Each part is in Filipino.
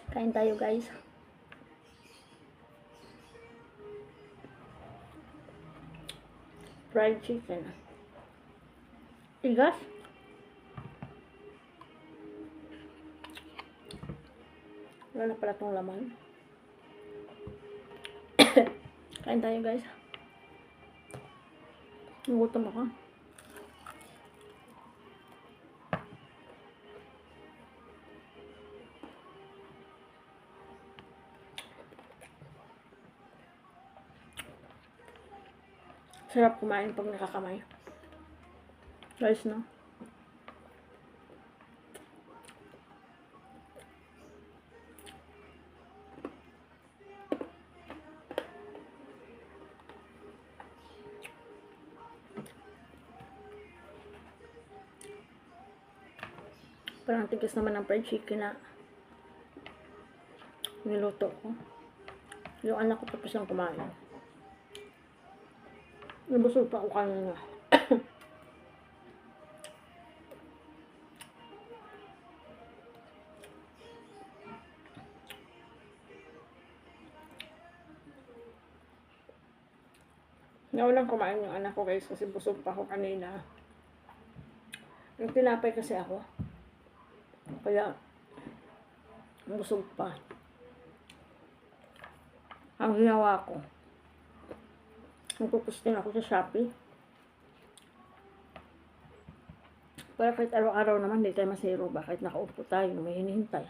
Kain tayo guys. Fried chicken. Tigas. Wala na pala itong laman. Kain tayo guys. Nagutom ako. Sarap kumain pag nakakamay. Guys, no? Parang tigas naman ng fried chicken na niluto ko. Yung anak ko tapos lang kumain. Nabusog pa ako kanina. Naulang kumain yung anak ko guys kasi busog pa ako kanina. Yung tinapay kasi ako. Kaya busog pa. Ang ginawa ko, nagpupustin ako sa Shopee. Para kahit araw-araw naman, hindi tayo masiro ba? Kahit nakaupo tayo, may hinihintay.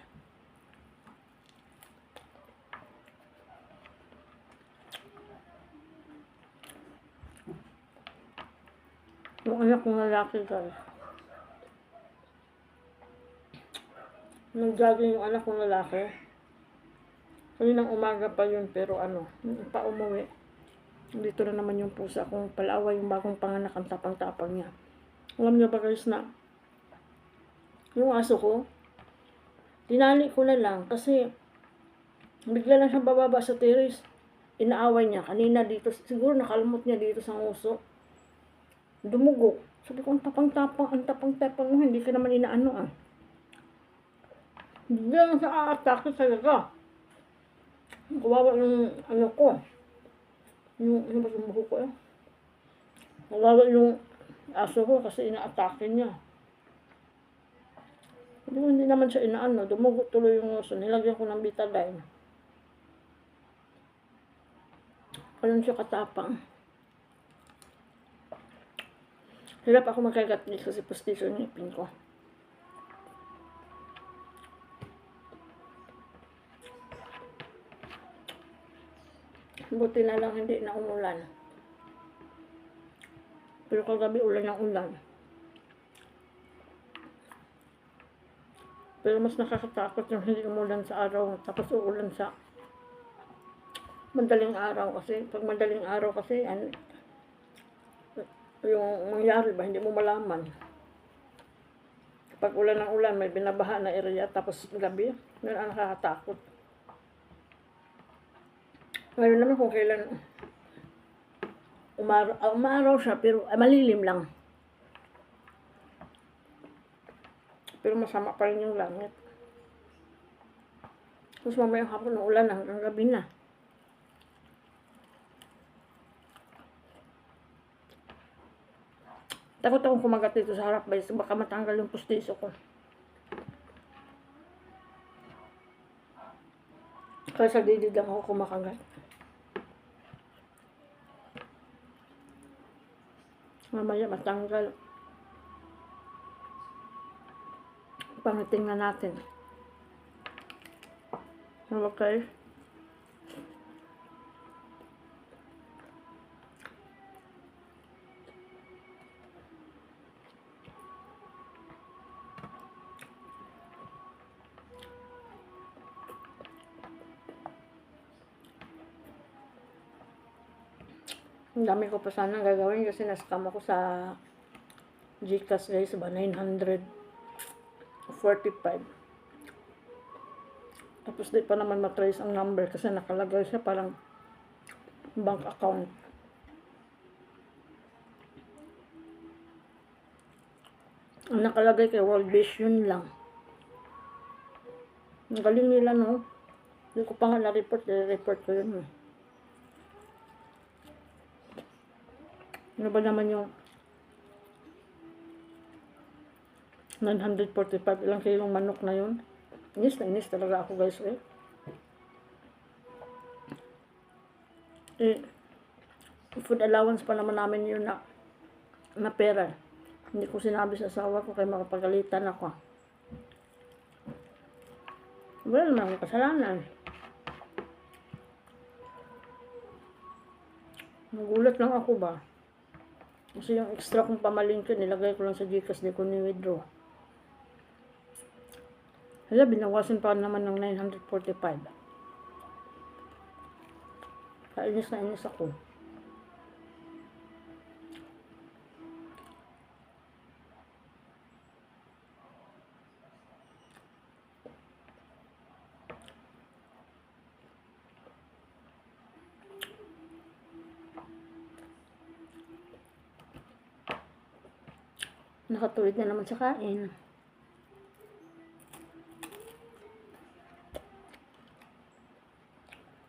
Yung anak kong lalaki guys. Nag-jogging yung anak kong lalaki. Kaninang umaga pa yun, pero pa umuwi. Dito na naman yung pusa kong palawa, yung bagong panganak, ang tapang-tapang niya. Alam niyo ba guys na, yung aso ko, tinali ko na lang kasi bigla lang siyang bababa sa terrace. Inaaway niya. Kanina dito, siguro nakalmot niya dito sa nguso. Dumugo. Sabi ko, ang tapang-tapang mo, hindi ka naman inaano ah. Bigla lang siya aatake talaga. Kawawa yung ko. Yung buhok ko eh. Kawawa yung aso ko kasi inaatake niya. Hindi naman siya inaano. Dumugo tuloy yung nguso. Nilagyan ko ng Betadine. Ganun siya katapang. Hirap ako magkagat dito kasi pustiso yung ngipin ko. Buti na lang hindi na umulan. Pero kagabi ulan ng ulan. Pero mas nakakatakot yung hindi umulan sa araw. Tapos uulan sa madaling araw. Kasi pag madaling araw kasi yung mangyari ba, hindi mo malaman. Pag ulan ng ulan, may binabaha na area. Tapos gabi, yun ang nakakatakot. Ngayon naman kung kailan umaraw siya, pero malilim lang. Pero masama pa rin yung langit. Tapos mamayang hapon ng ulan hanggang gabi na. Takot akong kumagat dito sa harap guys, baka matanggal yung pustiso ko. Kaya sa didid lang ako kumakagat. Mamaya matanggal. Pangitingnan natin. Okay. Ang dami ko pa sana gagawin kasi na-scam ako sa Gcash guys ba, 945. Tapos di pa naman matrace ang number kasi nakalagay siya parang bank account. Ang nakalagay kay World Vision lang. Ang galing nila, no? Hindi ko pa nga na-report. I-report ko yun. Ano ba naman yung 945? Ilang kilong manok na yun? Inis na inis talaga ako, guys. Food allowance pa naman namin yun na pera. Hindi ko sinabi sa asawa ko kaya makapagalitan ako. Wala naman akong kasalanan. Nagulat lang ako ba? Kasi yung extra kong pamalingkin, nilagay ko lang sa Gcash, di ko ni-withdraw. Hala, binawasan pa naman ng 945. Kainis na inis ako. Nakatuwid na naman sa kain.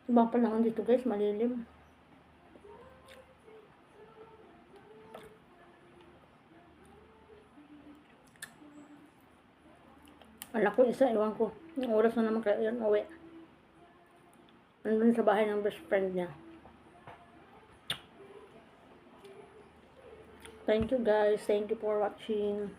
Ibang panahon dito, guys, malilim. Anak ko isa, iwan ko. Yung oras na naman kaya yan uwi. Nandun sa bahay ng best friend niya. Thank you, guys. Thank you for watching.